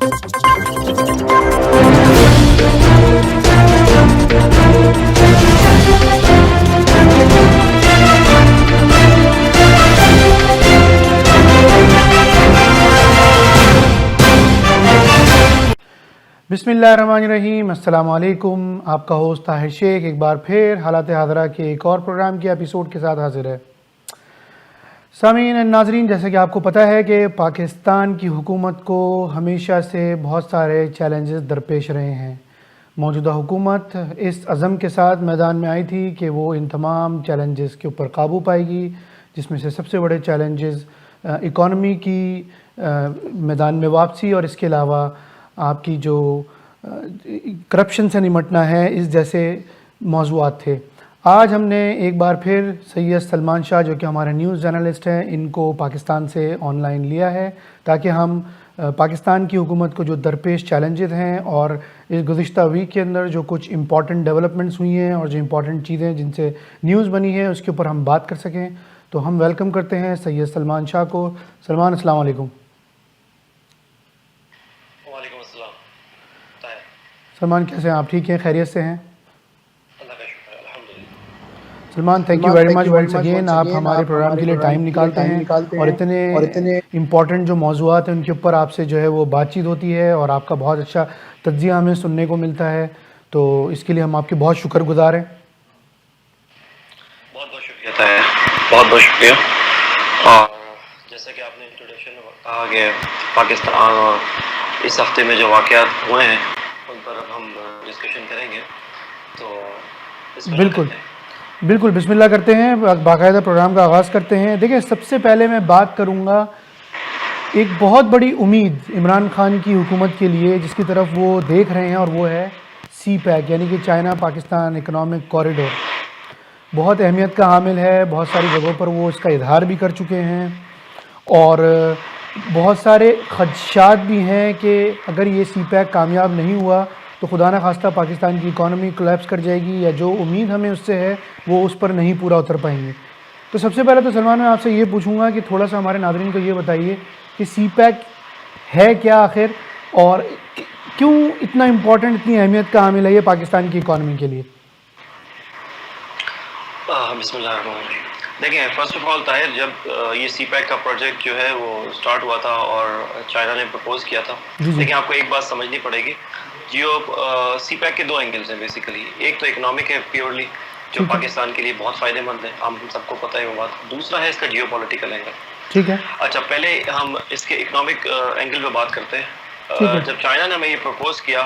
बिस्मिल्लाहिर्रहमानिर्रहीम, अस्सलाम वालेकुम। आपका होस्ट ताहिर शेख एक बार फिर हालात हाज़रा के एक और प्रोग्राम के एपिसोड के साथ हाजिर है। सामीन और नाज़रीन, जैसे कि आपको पता है कि पाकिस्तान की हुकूमत को हमेशा से बहुत सारे चैलेंजेस दरपेश रहे हैं। मौजूदा हुकूमत इस अज़म के साथ मैदान में आई थी कि वो इन तमाम चैलेंजेस के ऊपर काबू पाएगी, जिसमें से सबसे बड़े चैलेंजेस इकॉनमी की मैदान में वापसी और इसके अलावा आपकी जो करप्शन से निमटना है, इस जैसे मौज़ूआत थे। आज हमने एक बार फिर सैयद सलमान शाह, जो कि हमारे न्यूज़ जर्नलिस्ट हैं, इनको पाकिस्तान से ऑनलाइन लिया है ताकि हम पाकिस्तान की हुकूमत को जो दरपेश चैलेंजेस हैं और इस गुज़िश्ता वीक के अंदर जो कुछ इम्पॉर्टेंट डेवलपमेंट्स हुई हैं और जो इम्पॉर्टेंट चीज़ें जिनसे न्यूज़ बनी है उसके ऊपर हम बात कर सकें। तो हम वेलकम करते हैं सैयद सलमान शाह को। सलमान, अस्सलाम वालेकुम। सलमान, कैसे हैं आप? ठीक हैं, खैरियत से हैं? Salman, thank you very much once again. आप हमारे प्रोग्राम के लिए टाइम निकालते हैं और इतने इम्पॉर्टेंट जो मौज़ूआत हैं उनके ऊपर आपसे जो है वो बातचीत होती है और आपका बहुत अच्छा तज्ज़िया हमें सुनने को मिलता है, तो इसके लिए हम आपके बहुत शुक्रगुज़ार हैं। बहुत बहुत शुक्रिया है, बहुत बहुत शुक्रिया। और जैसे कि आपने इंट्रोडक्शन में कहा कि पाकिस्तान और इस हफ्ते में जो वाक़यात हुए हैं उन पर अब हम डिस्कशन करेंगे, तो बिल्कुल बिस्मिल्लाह करते हैं, बाकायदा प्रोग्राम का आगाज़ करते हैं। देखिए, सबसे पहले मैं बात करूंगा एक बहुत बड़ी उम्मीद इमरान खान की हुकूमत के लिए जिसकी तरफ वो देख रहे हैं, और वो है CPEC यानी कि चाइना पाकिस्तान इकनॉमिक कॉरिडोर। बहुत अहमियत का हामिल है, बहुत सारी जगहों पर वो इसका इजहार भी कर चुके हैं और बहुत सारे खदशात भी हैं कि अगर ये CPEC कामयाब नहीं हुआ तो खुदा न खास्ता पाकिस्तान की इकॉनमी कोलैप्स कर जाएगी, या जो उम्मीद हमें उससे है वो उस पर नहीं पूरा उतर पाएंगे। तो सबसे पहले तो सलमान, मैं आपसे ये पूछूंगा कि थोड़ा सा हमारे नाज़रीन को ये बताइए कि CPEC है क्या आखिर, और क्यों इतना इम्पोर्टेंट, इतनी अहमियत का हामिल है ये पाकिस्तान की इकॉनमी के लिए? बिस्मिल्लाहिर्रहमानिर्रहीम। देखिए, फ़र्स्ट ऑफ ऑल ताहिर, जब ये CPEC का प्रोजेक्ट जो है वो स्टार्ट हुआ था और चाइना ने प्रपोज़ किया था, लेकिन आपको एक बात समझनी पड़ेगी, CPEC के दो एंगल्स हैं बेसिकली। एक तो इकोनॉमिक है प्योरली, जो पाकिस्तान के लिए बहुत फ़ायदेमंद है, हम सबको पता है वो बात। दूसरा है इसका जियोपॉलिटिकल एंगल। ठीक है। अच्छा, पहले हम इसके इकोनॉमिक एंगल पे बात करते हैं। जब चाइना ने हमें ये प्रपोज़ किया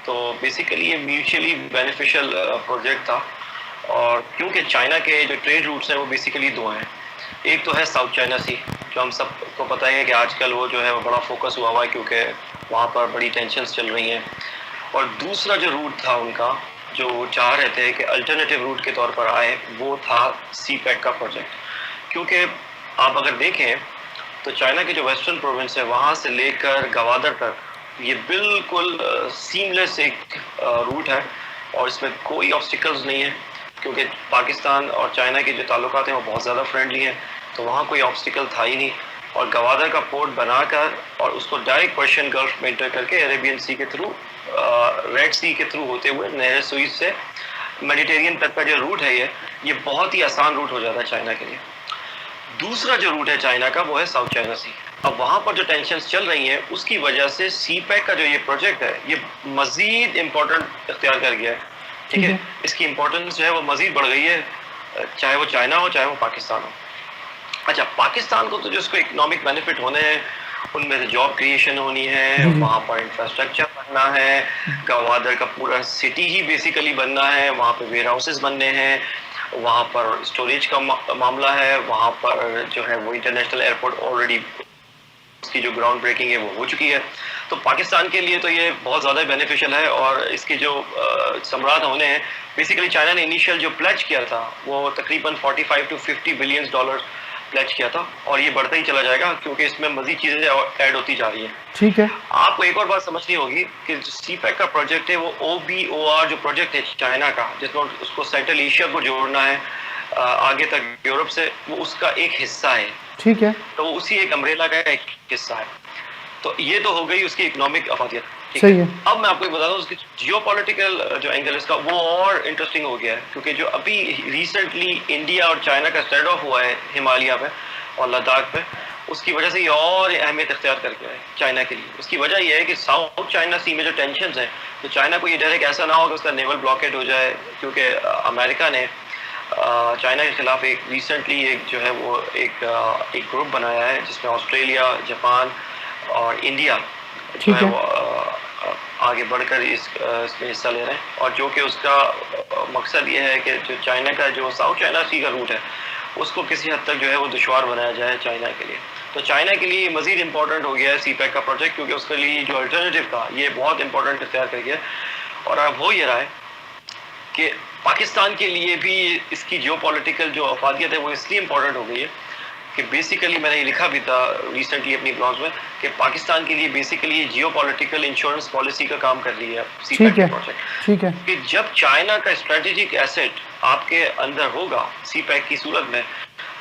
तो बेसिकली ये म्यूचुअली बेनिफिशियल प्रोजेक्ट था, और क्योंकि चाइना के जो ट्रेड रूट्स हैं वो बेसिकली दो हैं। एक तो है साउथ चाइना सी, जो हम सबको पता है कि आजकल वो जो है वो बड़ा फोकस हुआ है क्योंकि वहाँ पर बड़ी टेंशन्स चल रही हैं। और दूसरा जो रूट था उनका, जो चाह रहे थे कि अल्टरनेटिव रूट के तौर पर आए, वो था CPEC का प्रोजेक्ट। क्योंकि आप अगर देखें तो चाइना के जो वेस्टर्न प्रोविंस है वहाँ से लेकर गवादर तक ये बिल्कुल सीमलेस एक रूट है और इसमें कोई ऑब्स्टिकल्स नहीं है, क्योंकि पाकिस्तान और चाइना के जो ताल्लुकात हैं वो बहुत ज़्यादा फ्रेंडली हैं, तो वहाँ कोई ऑब्स्टिकल था ही नहीं। और गवादर का पोर्ट बनाकर और उसको डायरेक्ट पर्शियन गल्फ में एंटर करके अरेबियन सी के थ्रू, रेड सी के थ्रू होते हुए नहर सुइज से मेडिटेरियन तक का जो रूट है ये बहुत ही आसान रूट हो जाता है चाइना के लिए। दूसरा जो रूट है चाइना का वो है साउथ चाइना सी। अब वहाँ पर जो टेंशन्स चल रही हैं उसकी वजह से CPEC का जो ये प्रोजेक्ट है ये मज़ीद इम्पोर्टेंट इख्तियार कर गया है। ठीक है, इसकी इम्पोर्टेंस जो है वो मज़ीद बढ़ गई है, चाहे वो चाइना हो चाहे वो पाकिस्तान हो। अच्छा, पाकिस्तान को तो जो इसको इकोनॉमिक बेनिफिट होने हैं उनमें से जॉब क्रिएशन होनी है, वहाँ पर इंफ्रास्ट्रक्चर बनना है, गवादर का पूरा सिटी ही बेसिकली बनना है, वहाँ पे वेयर हाउसेस बनने हैं, वहाँ पर स्टोरेज का मामला है, वहाँ पर जो है वो इंटरनेशनल एयरपोर्ट ऑलरेडी उसकी जो ग्राउंड ब्रेकिंग है वो हो चुकी है। तो पाकिस्तान के लिए तो ये बहुत ज़्यादा बेनिफिशियल है, और इसके जो सम्राट होने हैं, बेसिकली चाइना ने इनिशियल जो प्लेज किया था वो तकरीबन 45 to 50 बिलियन डॉलर प्लेज किया था, और ये बढ़ता ही चला जाएगा क्योंकि इसमें मज़ीद चीज़ें ऐड होती जा रही हैं। ठीक है। आपको एक और बात समझनी होगी कि CPEC का प्रोजेक्ट है वो OBOR जो प्रोजेक्ट है चाइना का, जिसमें उसको सेंट्रल एशिया को जोड़ना है आगे तक यूरोप से, वो उसका एक हिस्सा है। ठीक है। तो उसी एक अम्ब्रेला का एक हिस्सा है। तो ये तो हो गई उसकी इकोनॉमिक अफादियत, ठीक सही है। है। अब मैं आपको एक बता दूं उसकी जियोपॉलिटिकल जो एंगल इसका वो और इंटरेस्टिंग हो गया है, क्योंकि जो अभी रिसेंटली इंडिया और चाइना का स्टैंड ऑफ हुआ है हिमालय पे और लद्दाख पे, उसकी वजह से ये और अहमियत इख्तियार कर गया है चाइना के लिए। उसकी वजह यह है कि साउथ चाइना सी में जो टेंशन है, तो चाइना को ये डर है कि ऐसा ना हो कि उसका नेवल ब्लॉकेड हो जाए, क्योंकि अमेरिका ने चाइना के खिलाफ एक रिसेंटली एक जो है वो एक ग्रुप बनाया है जिसमें ऑस्ट्रेलिया, जापान और इंडिया जो ठीक है है। वो आगे बढ़कर इसमें हिस्सा ले रहे हैं। और जो कि उसका मकसद ये है कि जो चाइना का जो साउथ चाइना सी का रूट है उसको किसी हद तक जो है वो दुश्वार बनाया जाए चाइना के लिए। तो चाइना के लिए मज़ीद इंपॉर्टेंट हो गया है सीपैक का प्रोजेक्ट, क्योंकि उसके लिए जो अल्टरनेटिव था ये बहुत इंपॉर्टेंट इख्तियार कर गया। और अब हो ये रहा है कि पाकिस्तान के लिए भी इसकी जियोपॉलिटिकल जो अफादियत है वो इसलिए इम्पोर्टेंट हो गई है कि बेसिकली मैंने ये लिखा भी था रिसेंटली अपनी ब्लॉग्स में कि पाकिस्तान के लिए बेसिकली जियोपॉलिटिकल इंश्योरेंस पॉलिसी का काम कर रही है सीपैक ठीक है। प्रोजेक्ट। ठीक है। कि जब चाइना का स्ट्रेटेजिक एसेट आपके अंदर होगा सीपैक की सूरत में,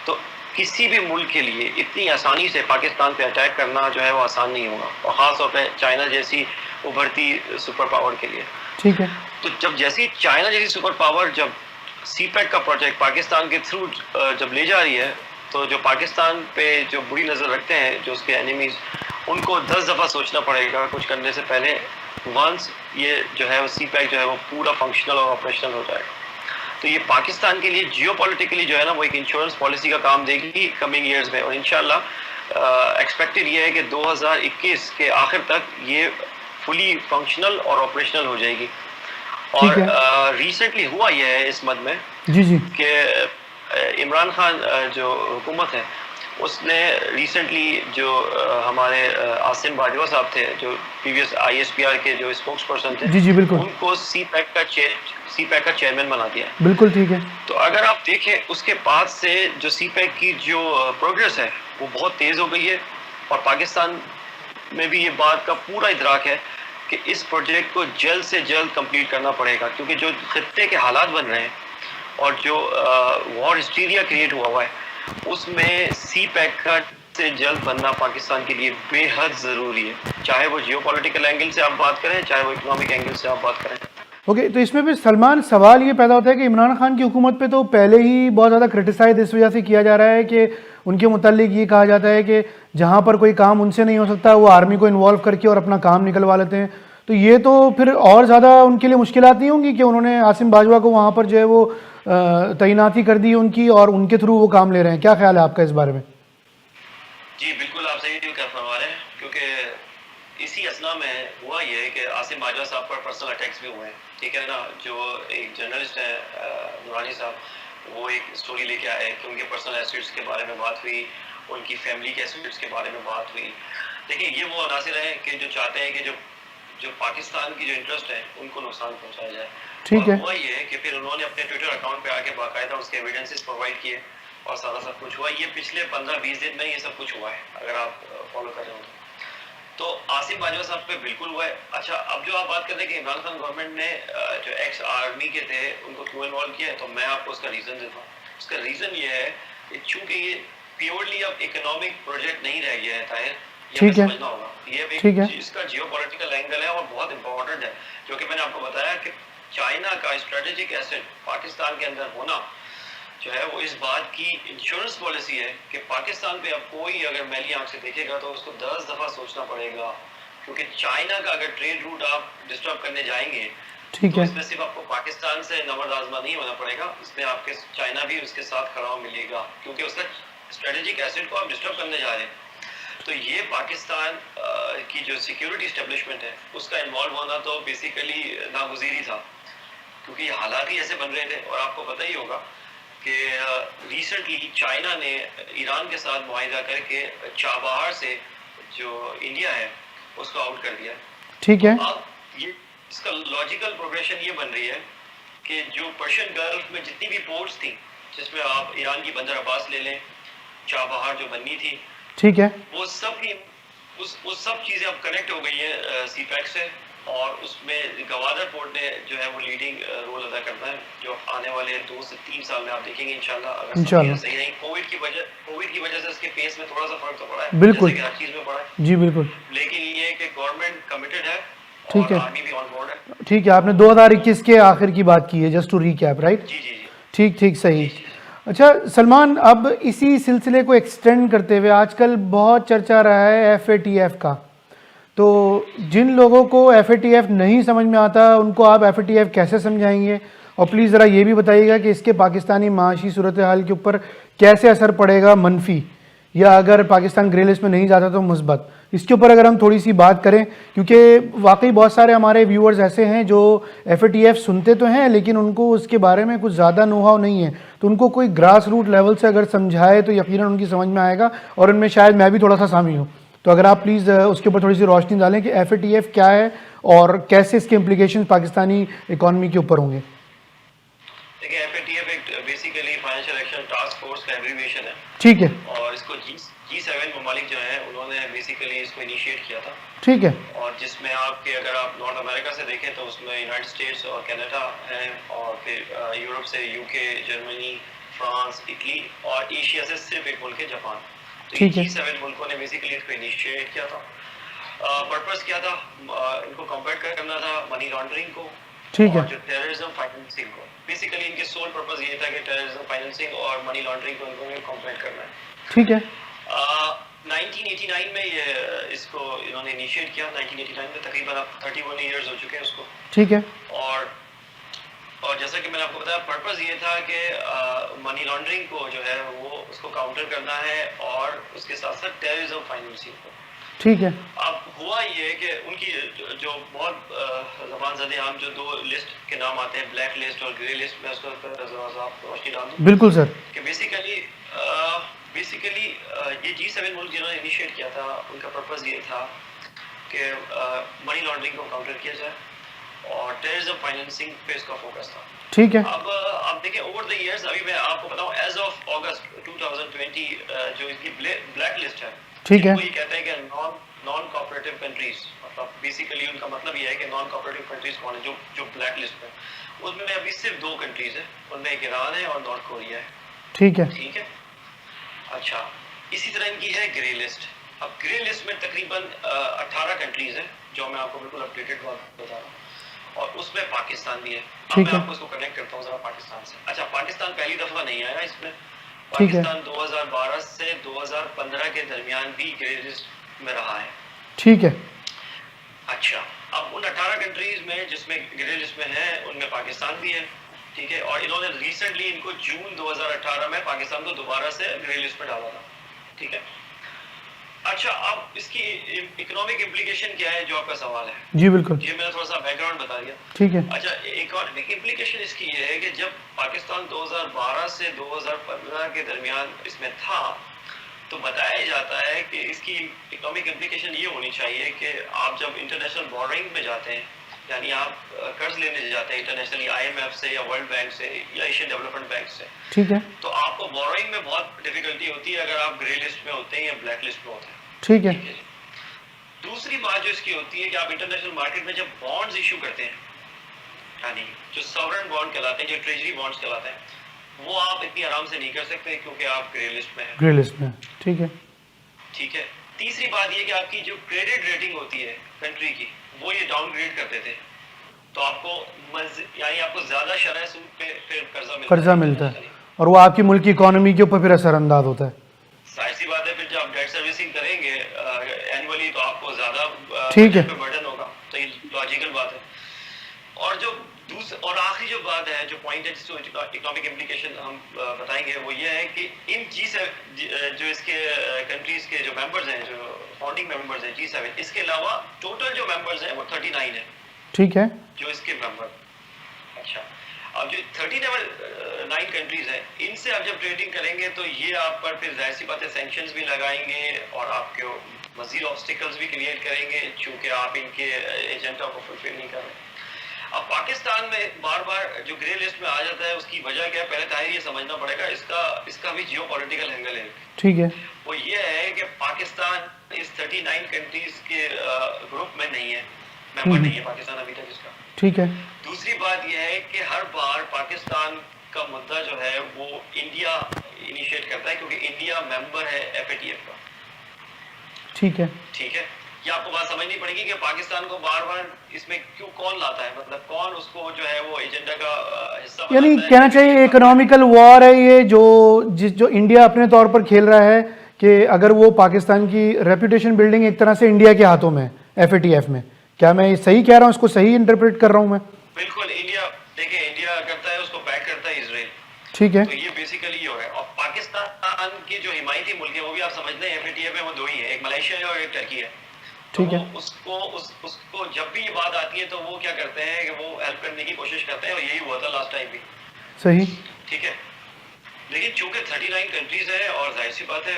तो किसी भी मुल्क के लिए इतनी आसानी से पाकिस्तान पे अटैक करना जो है वो आसान नहीं होगा, और ख़ास तौर पर चाइना जैसी उभरती सुपर पावर के लिए। ठीक है। तो जब जैसी चाइना जैसी सुपर पावर जब सीपैक का प्रोजेक्ट पाकिस्तान के थ्रू जब ले जा रही है, तो जो पाकिस्तान पे जो बुरी नज़र रखते हैं जो उसके एनिमीज, उनको 10 दफ़ा सोचना पड़ेगा कुछ करने से पहले, वंस ये जो है वो सीपैक जो है वो पूरा फंक्शनल और ऑपरेशनल हो जाएगा। तो ये पाकिस्तान के लिए जियोपॉलिटिकली जो है ना वो एक इंश्योरेंस पॉलिसी का काम देगी कमिंग ईयर्स में, और इंशाल्लाह एक्सपेक्टेड ये है कि 2021 के आखिर तक ये फुली फंक्शनल और ऑपरेशनल हो जाएगी। ठीक है। और रिसेंटली हुआ यह है इस मद में जी जी। कि इमरान खान जो हुकूमत है उसने रिसेंटली जो हमारे आसिम बाजवा साहब थे जो प्रीवियस ISPR के जो स्पोक्स पर्सन थे, जी जी बिल्कुल। उनको सीपैक का चेयरमैन बना दिया। बिल्कुल ठीक है। तो अगर आप देखें उसके बाद से जो सीपैक की जो प्रोग्रेस है वो बहुत तेज़ हो गई है, और पाकिस्तान में भी ये बात का पूरा इदराक है कि इस प्रोजेक्ट को जल्द से जल्द कंप्लीट करना पड़ेगा, क्योंकि जो खत्ते के हालात बन रहे हैं और जो वॉर हिस्टीरिया क्रिएट हुआ है उसमें सीपैक का से जल्द बनना पाकिस्तान के लिए बेहद ज़रूरी है, चाहे वो जियोपॉलिटिकल एंगल से आप बात करें चाहे वो इकोनॉमिक एंगल से आप बात करें। ओके, तो इसमें भी सलमान सवाल ये पैदा होता है कि इमरान खान की हुकूमत पे तो पहले ही बहुत ज़्यादा क्रिटिसाइज इस वजह से किया जा रहा है कि उनके मुतालिक ये कहा जाता है कि जहाँ पर कोई काम उनसे नहीं हो सकता वो आर्मी को इन्वॉल्व करके और अपना काम निकलवा लेते हैं। तो ये तो फिर और ज़्यादा उनके लिए मुश्किलात नहीं होंगी कि उन्होंने आसिम बाजवा को वहाँ पर जो है वो तैनाती कर दी उनकी और उनके थ्रू वो काम ले रहे हैं। क्या ख्याल है आपका इस बारे में? जी बिल्कुल, आप सही कर फरमा रहे हैं, क्योंकि इसी असना में हुआ ये है कि आसिम बाजवा साहब पर पर्सनल अटैक्स भी हुए हैं, ठीक है ना। जो एक जर्नलिस्ट है नूरानी साहब, वो एक स्टोरी लेके आए कि उनके पर्सनल एसेट्स के बारे में बात हुई, उनकी फैमिली के एसेट्स के बारे में बात हुई। देखिए ये वो अनासिर हैं कि जो चाहते हैं कि जो पाकिस्तान की जो इंटरेस्ट है उनको नुकसान पहुंचाया जाए। ठीक है। हुआ ये है कि फिर उन्होंने अपने ट्विटर अकाउंट पे आके बाकायदा उसके एविडेंसेस प्रोवाइड किए और सारा सब कुछ हुआ। ये पिछले 15-20 दिन में ये सब कुछ हुआ है, अगर आप फॉलो कर रहे हो तो आसिम बाजवा साहब पे बिल्कुल हुआ है। अच्छा, अब जो आप बात कर रहे हैं कि इमरान खान गवर्नमेंट ने जो एक्स आर्मी के थे उनको क्यों इन्वॉल्व किया है, तो मैं आपको उसका रीजन देता हूँ। उसका रीजन ये है कि चूंकि ये प्योरली अब इकोनॉमिक प्रोजेक्ट नहीं रह गया है ताहिर, ठीक है। समझना होगा ये ठीक है। इसका जियोपॉलिटिकल एंगल है और बहुत इंपॉर्टेंट है, क्योंकि मैंने आपको बताया कि चाइना का स्ट्रेटेजिक एसेट पाकिस्तान के अंदर होना जो है वो इस बात की इंश्योरेंस पॉलिसी है कि पाकिस्तान पे अब कोई अगर मैली आंख से देखेगा तो उसको 10 दफा सोचना पड़ेगा, क्योंकि चाइना का अगर ट्रेड रूट आप डिस्टर्ब करने जाएंगे ठीक तो है। इसमें सिर्फ आपको पाकिस्तान से नंबर आजमा नहीं होना पड़ेगा, इसमें आपके चाइना भी उसके साथ खड़ा हो मिलेगा, क्योंकि उसका स्ट्रेटेजिक एसेट को आप डिस्टर्ब करने जा रहे हैं। तो ये पाकिस्तान की जो सिक्योरिटी एस्टेब्लिशमेंट है उसका इन्वॉल्व होना तो बेसिकली नागुज़ीरी था, क्योंकि हालात ही ऐसे बन रहे थे। और आपको पता ही होगा कि रिसेंटली चाइना ने ईरान के साथ मुआहिदा करके चाबहार से जो इंडिया है उसको आउट कर दिया। ठीक है। अब ये इसका लॉजिकल प्रोग्रेशन ये बन रही है कि जो पर्शियन गल्फ में जितनी भी पोर्ट्स थी, जिसमें आप ईरान की बंदर अब्बास ले लें, चाबहार जो बननी थी, ठीक है, वो सब की वो सब चीज़ें अब कनेक्ट हो गई है सीपैक से, और उसमें गवादर पोर्ट ने जो है वो लीडिंग रोल अदा करता है, जो आने वाले 2 से 3 साल में आप देखेंगे इंशाल्लाह। अगर इंशाल्लाह। सही नहीं, कोविड की वजह से इसके पेस में थोड़ा सा फर्क तो पड़ा है, बिल्कुल। जैसे कि हर चीज़ में पड़ा है, जी बिल्कुल। लेकिन ठीक और है, आर्मी भी ऑन बोर्ड है। ठीक है। आपने 2021 के आखिर की बात की है, जस्ट टू रीकैप, राइट? जी जी जी ठीक ठीक, सही। जी जी। अच्छा सलमान, अब इसी सिलसिले को एक्सटेंड करते हुए आजकल बहुत चर्चा रहा है FATF का। तो जिन लोगों को FATF नहीं समझ में आता उनको आप FATF कैसे समझाएंगे? और प्लीज़ ज़रा ये भी बताइएगा कि इसके पाकिस्तानी माशी सूरत हाल के ऊपर कैसे असर पड़ेगा, मनफी, या अगर पाकिस्तान ग्रे लिस्ट में नहीं जाता तो मुस्बत। इसके ऊपर अगर हम थोड़ी सी बात करें, क्योंकि वाकई बहुत सारे हमारे व्यूअर्स ऐसे हैं जो FATF सुनते तो हैं लेकिन उनको उसके बारे में कुछ ज़्यादा नोहाव नहीं है, तो उनको कोई ग्रास रूट लेवल से अगर समझाए तो यकीनन उनकी समझ में आएगा, और उनमें शायद मैं भी थोड़ा सा शामिल हूँ। तो अगर आप प्लीज़ उसके ऊपर थोड़ी सी रोशनी डालें कि FATF क्या है और कैसे इसके इम्प्लीकेशन पाकिस्तानी इकॉनमी के ऊपर होंगे। देखिए, FATF एक basically financial action task force का एब्रीविएशन है। ठीक है, और इसको G7 ममालिक जो हैं उन्होंने बेसिकली इसको इनिशिएट किया था। ठीक है, और जिसमें आपके अगर आप नॉर्थ अमेरिका से देखें तो उसमें यूनाइटेड स्टेट्स और कनाडा है, और फिर यूरोप से UK, जर्मनी, फ्रांस, इटली, और एशिया से सिर्फ एक मुल्क है, जापान। तो ये ठीक है, G7 मुल्कों ने बेसिकली इसको इनिशिएट किया था। पर्पस क्या था? इनको कॉम्बैट करना था मनी लॉन्ड्रिंग को, ठीक है, और जो टेररिज्म फाइनेंसिंग को। बेसिकली इनके सोल पर्पस ये था कि टेररिज्म फाइनेंसिंग और मनी लॉन्ड्रिंग को इनको कॉम्बैट करना है। ठीक है, 1989 में ये इसको इन्होंने इनिशिएट किया। 1989 में तकरीबन अब 31 इयर्स हो चुके हैं उसको। ठीक है, और जैसा कि मैंने आपको बताया, पर्पस ये था कि मनी लॉन्ड्रिंग को जो है वो उसको काउंटर करना है, और उसके साथ साथ टेररिज्म फाइनेंसिंग को। ठीक है, अब हुआ ये कि उनकी जो बहुत ज़बान ज़दे आम जो दो लिस्ट के नाम आते हैं, ब्लैक लिस्ट और ग्रे लिस्ट, में उसको रोशनी डाल दूँ बिल्कुल सर। कि बेसिकली ये G7 मुल्क जिन्होंने इनिशिएट किया था, उनका पर्पस ये था कि मनी लॉन्ड्रिंग को काउंटर किया जाए, और टेररिज्म फाइनेंसिंग पे इसका फोकस था। ठीक है, अब देखिए, ओवर द इयर्स, अभी मैं आपको बताऊं, एज ऑफ अगस्त 2020 जो इसकी ब्लैक लिस्ट है, ठीक है, वो ये कहते हैं कि नॉन कोऑपरेटिव कंट्रीज, मतलब बेसिकली उनका मतलब ये है कि नॉन कोऑपरेटिव कंट्रीज कौन है जो ब्लैक लिस्ट में, उसमें अभी सिर्फ 2 कंट्रीज है, उनमें एक ईरान है और नॉर्थ कोरिया है। ठीक है, ठीक है। अच्छा, इसी तरह इनकी है ग्रे लिस्ट। अब ग्रे लिस्ट में तकरीबन 18 कंट्रीज हैं, जो मैं आपको बिल्कुल अपडेटेड बात बता रहा हूँ, और उसमें पाकिस्तान भी है। अब ठीक मैं है, आपको इसको कनेक्ट करता हूँ जरा पाकिस्तान से। अच्छा, पाकिस्तान पहली दफा नहीं आया इसमें। ठीक है, पाकिस्तान 2012 से 2015 के दरमियान भी ग्रे लिस्ट में रहा है। ठीक है, अच्छा, अब उन 18 कंट्रीज में जिसमें ग्रे लिस्ट में है, उनमें पाकिस्तान भी है। ठीक है, और इन्होंने रिसेंटली इनको जून 2018 में पाकिस्तान को दोबारा से ग्रे लिस्ट में डाला था। ठीक है। अच्छा, अब इसकी इकोनॉमिक इम्प्लीकेशन क्या है, जो आपका सवाल है। जी बिल्कुल, ये मैंने थोड़ा सा बैकग्राउंड बता दिया। ठीक है, अच्छा, इकोनॉमिक इम्प्लीकेशन इसकी ये है कि जब पाकिस्तान 2012 से 2015 के दरमियान इसमें था, तो बताया जाता है कि इसकी इकोनॉमिक इम्प्लीकेशन ये होनी चाहिए कि आप जब इंटरनेशनल बोरोइंग में जाते हैं, यानी आप कर्ज लेने जाते हैं इंटरनेशनली, IMF से या वर्ल्ड बैंक से या एशियन डेवलपमेंट बैंक से, ठीक है, तो आपको बोरोइंग में बहुत डिफिकल्टी होती है अगर आप ग्रे लिस्ट में होते हैं या ब्लैक लिस्ट में होते हैं। ठीक है, दूसरी बात जो इसकी होती है कि आप इंटरनेशनल मार्केट में जब बॉन्ड्स इशू करते हैं, यानी जो सॉवरेन बॉन्ड कहलाते हैं, जो ट्रेजरी बॉन्ड्स कहलाते हैं, वो आप इतनी आराम से नहीं कर सकते क्योंकि आप ग्रे लिस्ट में हैं। ग्रे लिस्ट में, ठीक है, ठीक है। तीसरी बात ये कि आपकी जो क्रेडिट रेटिंग होती है कंट्री की, वो ये डाउनग्रेड कर देते हैं, तो आपको यानी आपको ज्यादा शरह सूद पे फिर कर्जा मिलता है, और वो आपकी मुल्क की इकोनॉमी के ऊपर फिर असरअंदाज होता है। जाहिर सी बात है, फिर जब आप डेट सर्विसिंग करेंगे एनुअली, तो आपको ज्यादा ठीक है, पे बर्डन होगा, तो ये लॉजिकल बात है। और जो और आखिरी जो बात है, जो पॉइंट है जिसको इकोनॉमिक इम्प्लीकेशन हम बताएंगे, वो ये है कि इन जो इसके कंट्रीज के जो मेंबर्स हैं, जो फाउंडिंग मेंबर्स हैं G7, इसके अलावा टोटल जो मेंबर्स हैं वो 39 है। ठीक है, जो इसके मेंबर। अच्छा, अब जो 39 कंट्रीज हैं, इनसे आप जब ट्रेडिंग करेंगे तो ये आप पर फिर जाहिर सी बात है सैंक्शंस भी लगाएंगे, और आपके मजीद ऑब्स्टिकल्स भी क्रिएट करेंगे, चूंकि आप इनके एजेंडा को फुलफिल नहीं कर रहे। अब पाकिस्तान में बार बार जो ग्रे लिस्ट में आ जाता है, उसकी वजह क्या है, पहले ताहिर ये समझना पड़ेगा, इसका भी जियो पॉलिटिकल एंगल है। ठीक है, वो ये है कि पाकिस्तान इस 39 कंट्रीज के ग्रुप में नहीं है, मेंबर नहीं है पाकिस्तान अभी तक इसका। ठीक है, दूसरी बात यह है कि हर बार पाकिस्तान का मुद्दा जो है वो इंडिया इनिशिएट करता है, क्योंकि इंडिया मेंबर है FATF का। ठीक है, ठीक है, ये आपको बात समझनी पड़ेगी कि पाकिस्तान को बार बार इसमें क्यों कौन लाता है, मतलब कौन उसको जो है वो एजेंडा का हिस्सा यानी बनाता है। कहना चाहिए इकोनॉमिकल वॉर है ये, जो इंडिया अपने तौर पर खेल रहा है कि अगर वो पाकिस्तान की रेपुटेशन बिल्डिंग एक तरह से इंडिया के हाथों में एफएटीएफ में। क्या मैं सही कह रहा हूँ, इसको सही इंटरप्रेट कर रहा हूँ मैं? बिल्कुल। इंडिया देखिए, इंडिया करता है उसको बैक करता है इजराइल, ठीक है। तो ये बेसिकली ये है। और पाकिस्तान की जो हिमायती मुल्क है वो भी आप समझते हैं एफएटीएफ में वो दो ही है, एक मलेशिया है और एक टर्की है। तो ठीक है। उसको जब भी ये बात आती है तो वो क्या करते हैं कि वो हेल्प करने की कोशिश करते हैं, और यही हुआ था लास्ट टाइम भी। सही। ठीक है, लेकिन चूंकि 39 कंट्रीज है और जाहिर सी बात है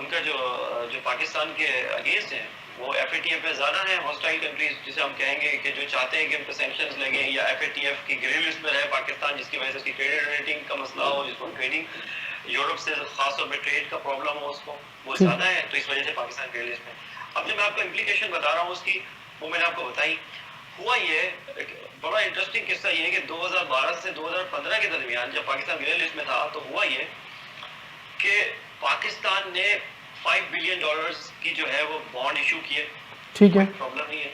उनका जो पाकिस्तान के अगेंस्ट है वो एफएटीएफ में ज्यादा है हॉस्टाइल कंट्रीज, जिसे हम कहेंगे कि जो चाहते हैं कि उन पर सैंक्शंस लगे या एफएटीएफ की ग्रे लिस्ट में रहे पाकिस्तान, जिसकी वजह से उसकी ट्रेड रेटिंग का मसला हो, जिसको ट्रेडिंग यूरोप से खासतौर पर ट्रेड का प्रॉब्लम हो उसको, वो ज्यादा है, तो इस वजह से पाकिस्तान ग्रे लिस्ट में। अब जो मैं आपको इम्प्लीकेशन बता रहा हूँ उसकी, वो मैंने आपको बताई। हुआ ये बड़ा इंटरेस्टिंग किस्सा ये है कि 2012 से 2015 के दरमियान जब पाकिस्तान ग्रे लिस्ट में था तो हुआ ये कि पाकिस्तान ने $5 बिलियन की जो है वो बॉन्ड इशू किए। ठीक है। प्रॉब्लम नहीं है,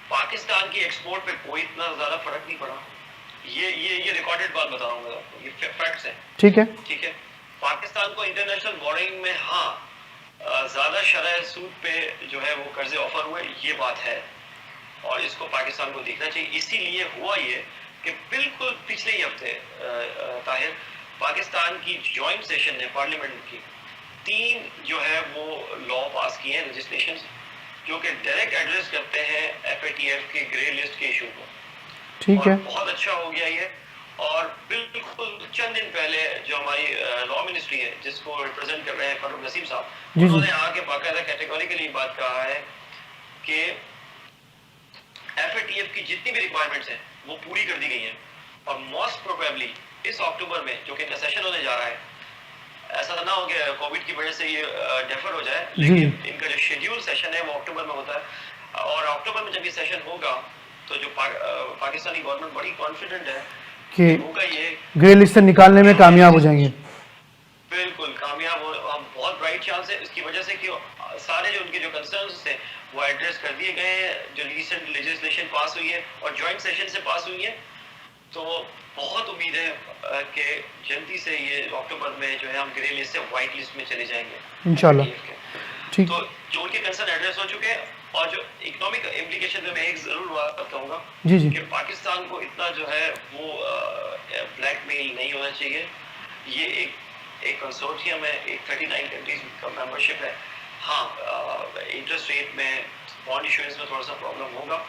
पाकिस्तान की एक्सपोर्ट पे कोई इतना ज्यादा फर्क नहीं पड़ा। ये रिकॉर्डेड बात बता रहा हूँ मैं आपको, ये फैक्ट्स हैं। ठीक है। ठीक है, पाकिस्तान को इंटरनेशनल बोरिंग में हाँ ज्यादा शरह सूद पे जो है वो कर्जे ऑफर हुए, ये बात है, और इसको पाकिस्तान को देखना चाहिए। इसीलिए हुआ ये कि बिल्कुल पिछले ही हफ्ते ताहिर पाकिस्तान की जॉइंट सेशन ने पार्लियामेंट की 3 जो है वो लॉ पास किए हैं, लेजिस्लेशन, जो कि डायरेक्ट एड्रेस करते हैं एफएटीएफ के ग्रे लिस्ट के इशू को। ठीक है। बहुत अच्छा हो गया ये। और बिल्कुल चंद दिन पहले जो हमारी लॉ मिनिस्ट्री है जिसको रिप्रेजेंट कर रहे हैं फारूक नसीम साहब, उन्होंने आके बाकायदा कैटेगोरिकली बात कहा है कि एफएटीएफ की जितनी भी रिक्वायरमेंट्स हैं वो पूरी कर दी गई हैं, और मोस्ट प्रोबेबली इस अक्टूबर में जो कि सेशन होने जा रहा है, ऐसा ना हो कि कोविड की वजह से ये डेफर हो जाए, लेकिन इनका जो शेड्यूल सेशन है वो अक्टूबर में होता है। और अक्टूबर में जब ये सेशन होगा तो जो पाकिस्तानी गवर्नमेंट बड़ी कॉन्फिडेंट है कि होगा ये ग्रे लिस्ट से निकालने में कामयाब हो जाएंगे। बिल्कुल कामयाब हो, बहुत ब्राइट चांस है इसकी वजह से कि सारे जो उनके जो कंसर्न्स थे वो एड्रेस कर दिए गए हैं, जो रिसेंट लेजिस्लेशन पास हुई है और जॉइंट सेशन से पास हुई है। तो बहुत उम्मीद है कि जल्दी से ये अक्टूबर में जो है हम ग्रे लिस्ट से व्हाइट लिस्ट में चले जाएंगे इंशाल्लाह। ठीक, तो जो उनके कंसर्न एड्रेस हो चुके हैं, और जो इकोनॉमिक इम्प्लीकेशन में मैं एक जरूर बात कहूँगा कि पाकिस्तान को इतना जो है वो ब्लैकमेल नहीं होना चाहिए। ये एक कंसोर्टियम है, एक 39 कंट्रीज का मेंबरशिप है। हाँ, इंटरेस्ट रेट में बॉन्ड इशुएंस में थोड़ा सा प्रॉब्लम होगा,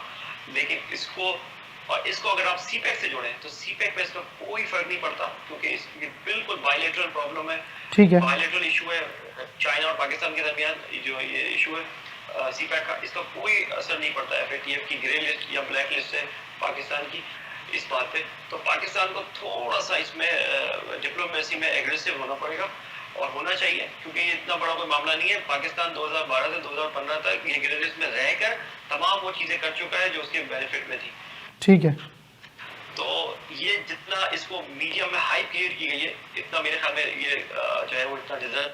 लेकिन इसको अगर आप सीपेक से जोड़ें तो सीपेक पे इसका कोई फर्क नहीं पड़ता, क्योंकि ये बिल्कुल बायलैटरल प्रॉब्लम है। ठीक है, बायलैटरल इशू है चाइना और पाकिस्तान के दरमियान, जो ये इशू है सीपेक का, इसका कोई असर नहीं पड़ता एफएटीएफ की ग्रे लिस्ट या ब्लैक लिस्ट है पाकिस्तान की इस बात पे। तो पाकिस्तान को थोड़ा सा इसमें डिप्लोमेसी में एग्रेसिव होना पड़ेगा, और होना चाहिए, क्योंकि ये इतना बड़ा कोई मामला नहीं है। पाकिस्तान 2012 से 2015 तक ये ग्रे लिस्ट में रहकर तमाम वो चीजें कर चुका है जो उसके बेनिफिट में थी। ठीक है, तो ये जितना इसको मीडिया में हाइप क्रिएट की गई है, इतना मेरे ख्याल में ये जो है वो इतना डिजर्व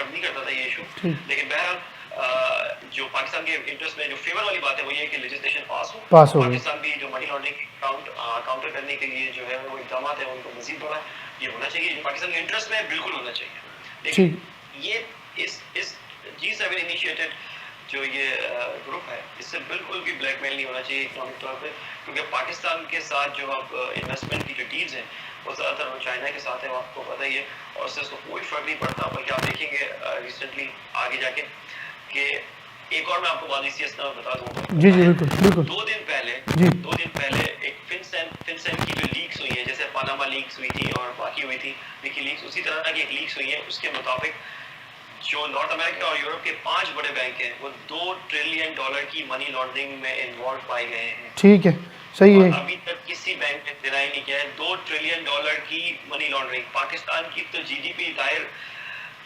नहीं करता था ये इशू। लेकिन बहरहाल जो पाकिस्तान के इंटरेस्ट में जो फेवर वाली बात है वो ये कि लेजिस्लेशन पास हो। पाकिस्तान भी जो मनी लॉन्ड्रिंग काउंटर करने के लिए जो है वो इकदाम है उनको मजीद बढ़ा ये होना चाहिए, जो पाकिस्तान के इंटरेस्ट में बिल्कुल होना चाहिए। लेकिन ये इस G7 इनिशिएटेड जो ये ग्रुप है, इससे बिल्कुल भी ब्लैकमेल नहीं होना चाहिए इकोनॉमिक तौर पे, क्योंकि पाकिस्तान के साथ जो अब इन्वेस्टमेंट की जो डील्स हैं वो ज़्यादातर वो चाइना के साथ है, वो आपको पता ही है, और इससे उसको कोई फर्क नहीं पड़ता। बल्कि आप देखेंगे रिसेंटली आगे जाके कि एक और मैं आपको बात इसी में बता दूँ। जी जी बिल्कुल बिल्कुल। 2 दिन पहले एक फिनसेन की जो लीक्स हुई है, जैसे पानामा लीक्स हुई थी और बाकी हुई थी विकी लीक्स, उसी तरह की एक लीक्स हुई है। उसके मुताबिक जो नॉर्थ अमेरिका और यूरोप के 5 बड़े बैंक हैं वो $2 ट्रिलियन की मनी लॉन्ड्रिंग में इन्वॉल्व पाए गए हैं। ठीक है, सही है। अभी तक किसी बैंक ने डिनाई नहीं किया है $2 ट्रिलियन की मनी लॉन्ड्रिंग। पाकिस्तान की तो जीडीपी दायर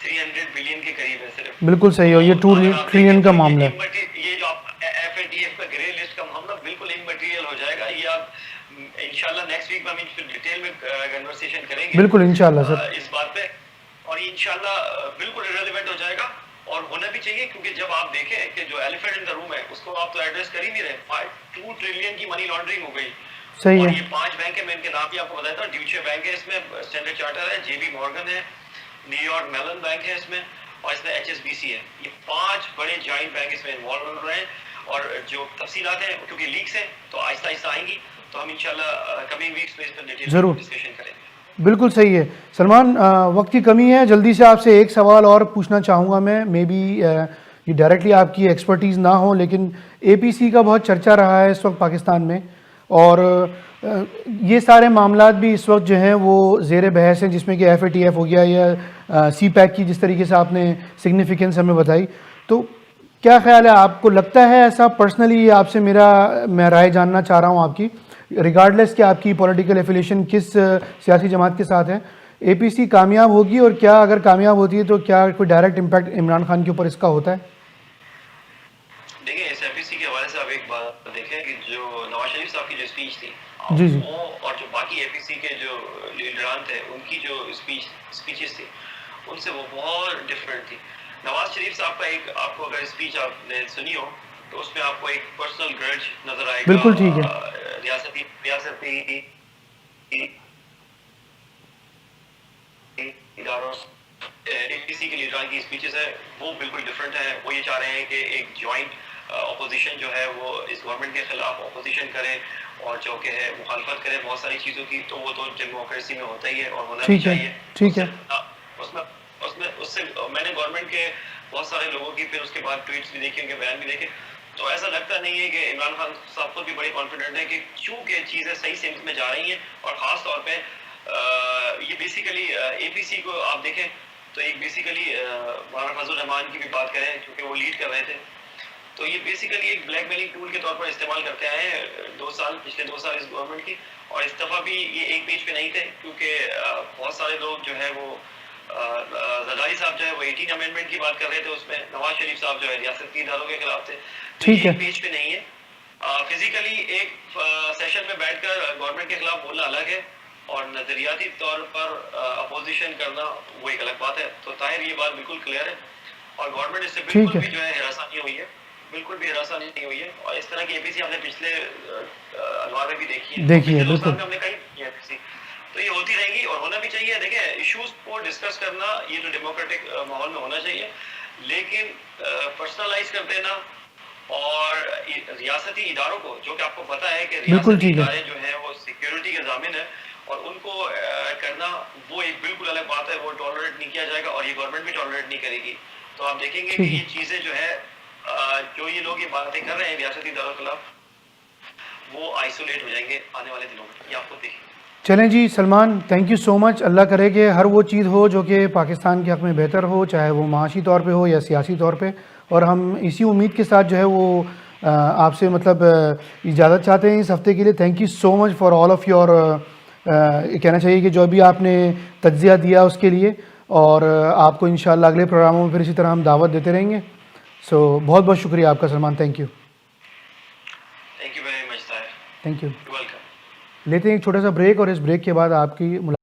300 बिलियन के करीब है सिर्फ। बिल्कुल सही हो, ये 2 ट्रिलियन का मामला है। ये जो एफएटीएफ का ग्रे लिस्ट का मामला बिल्कुल इमटेरियल हो जाएगा। ये आप इंशाल्लाह नेक्स्ट वीक में हम इन डिटेल में कन्वर्सेशन करेंगे। बिल्कुल इंशाल्लाह सर इस बात पे, और इंशाल्लाह बिल्कुल इररिलेवेंट हो जाएगा। और होना भी चाहिए, क्योंकि जब आप देखें कि जो एलिफेंट इन द रूम है उसको आप तो एड्रेस कर ही नहीं रहे। 2 ट्रिलियन की मनी लॉन्ड्रिंग हो गई। सही और है। ये 5 बैंक है, मैं इनके नाम भी आपको बताया था। ड्यूचे बैंक है इसमें, स्टैंडर्ड चार्टर है, जेबी मॉर्गन है, न्यूयॉर्क मेलन बैंक है इसमें, और इसमें एचएसबीसी है। ये 5 बड़े जॉइंट बैंक इसमें इन्वॉल्व हो रहे हैं। और जो तफसीलात हैं क्योंकि लीक्स हैं तो आहिस्ता आहिस्ता आएंगी, तो हम इंशाल्लाह कमिंग वीक्स में इस पर डिटेल ज़रूर, डिस्कशन करेंगे। बिल्कुल सही है। सलमान, वक्त की कमी है, जल्दी से आपसे एक सवाल और पूछना चाहूँगा मैं। मे बी ये डायरेक्टली आपकी एक्सपर्टीज़ ना हो, लेकिन एपीसी का बहुत चर्चा रहा है इस वक्त पाकिस्तान में, और ये सारे मामलात भी इस वक्त जो हैं वो ज़ेर बहस हैं, जिसमें कि एफएटीएफ हो गया या सी पैक की जिस तरीके से आपने सिग्निफिकेंस हमें बताई। तो क्या ख्याल है, आपको लगता है ऐसा? पर्सनली आपसे मैं राय जानना चाह रहा हूँ आपकी, रिगार्डलेस कि आपकी पॉलिटिकल एफिलिएशन किस सियासी जमात के साथ है, एपीसी कामयाब होगी? और क्या अगर कामयाब होती है तो क्या कोई डायरेक्ट इम्पैक्ट इमरान खान के ऊपर इसका होता है? देखिए, इस एफएसी के हवाले से आप एक बात देखें कि जो नवाज शरीफ साहब की जो स्पीच थी, जी जी, वो और जो बाकी एपीसी के जो लीडरान थे उनकी जो स्पीचेस थी उनसे वो बहुत डिफरेंट थी। नवाज शरीफ साहब का एक, आपको अगर स्पीच आपने सुनी हो तो उसमें आपको एक पर्सनल ग्रज नजर आएगा। बिल्कुल ठीक है। रियासती रियासती इदारों एपीसी के लीडरान की स्पीचेस है वो बिल्कुल डिफरेंट है। वो ये चाह रहे हैं कि एक जॉइंट अपोजिशन जो है वो इस गवर्नमेंट के खिलाफ अपोजिशन करे और जो कि है मुखालफत करे बहुत सारी चीज़ों की। तो वो तो डेमोक्रेसी में होता ही है और होना भी ठीक है, चाहिए। ठीक है। उसमें उसमें उससे मैंने गवर्नमेंट के बहुत सारे लोगों की फिर उसके बाद ट्वीट्स भी देखे, उनके बयान भी देखे, तो ऐसा लगता नहीं है कि इमरान खान साहब खुद भी बड़े कॉन्फिडेंट है कि चूंकि चीज़ें सही सिमत में जा रही हैं। और ख़ास तौर पे ये बेसिकली एपीसी को आप देखें तो एक बेसिकली मौलाना फजल रहमान की भी बात करें क्योंकि वो लीड कर रहे थे, तो ये बेसिकली एक ब्लैकमेलिंग टूल के तौर पर इस्तेमाल करते आए हैं पिछले 2 साल इस गवर्नमेंट की। और इस दफ़ा भी ये एक पेज पे नहीं थे क्योंकि बहुत सारे लोग जो है वो जरदारी साहब जो है वो 18 अमेंडमेंट की बात कर रहे थे, उसमें नवाज शरीफ साहब जो है रियासती इदारों के खिलाफ थे। तो ठीक ये है। एक पेज पे नहीं है। फिजिकली एक सेशन में बैठकर गवर्नमेंट के खिलाफ बोलना अलग है और नजरियाती तौर पर अपोजिशन करना वो एक अलग बात है। तो ताहिर ये बात बिल्कुल क्लियर है और गवर्नमेंट इससे ठीक बिल्कुल है। भी जो है हिरासा नहीं हुई है, बिल्कुल भी हिरासा नहीं हुई है। और इस तरह की एपीसी हमने पिछले अनवार में भी देखी है, देखिए, पिछले 2 साल बिल्कुल। में हमने कई की है एपीसी। तो ये होती रहेगी और होना भी चाहिए। देखें, इश्यूज को डिस्कस करना ये तो डेमोक्रेटिक माहौल में होना चाहिए, लेकिन पर्सनलाइज कर देना और रियासती इदारों को, जो कि आपको पता है कि बिल्कुल रियासती ठीक है। इदारे जो हैं वो सिक्योरिटी के ज़ामिन है और उनको करना वो एक बिल्कुल अलग बात है। वो टॉलरेट नहीं किया जाएगा और ये गवर्नमेंट भी टॉलरेट नहीं करेगी। तो आप देखेंगे ठीक कि है। ये चीज़ें जो है जो ये लोग ये बातें कर रहे हैं रियासती इदारों के खिलाफ, वो आइसोलेट हो जाएंगे आने वाले दिनों में, ये आपको देखिए। चलें ji Salman, thank you so much. Allah करे कि हर वो चीज़ हो जो कि पाकिस्तान के हक़ में बेहतर हो, चाहे वो माशी तौर पे हो या सियासी तौर पे। और हम इसी उम्मीद के साथ जो है वो आपसे मतलब इजाज़त चाहते हैं इस हफ़्ते के लिए। Thank you so much for all of your, कहना चाहिए कि जो भी आपने तज्ज़िया दिया उसके लिए। और आपको इंशाअल्लाह अगले प्रोग्रामों में फिर इसी तरह हम दावत देते रहेंगे। सो बहुत बहुत शुक्रिया आपका Salman, thank you. Thank you very much Tahir, thank you. Welcome. लेते हैं एक छोटा सा ब्रेक और इस ब्रेक के बाद आपकी मुलाकात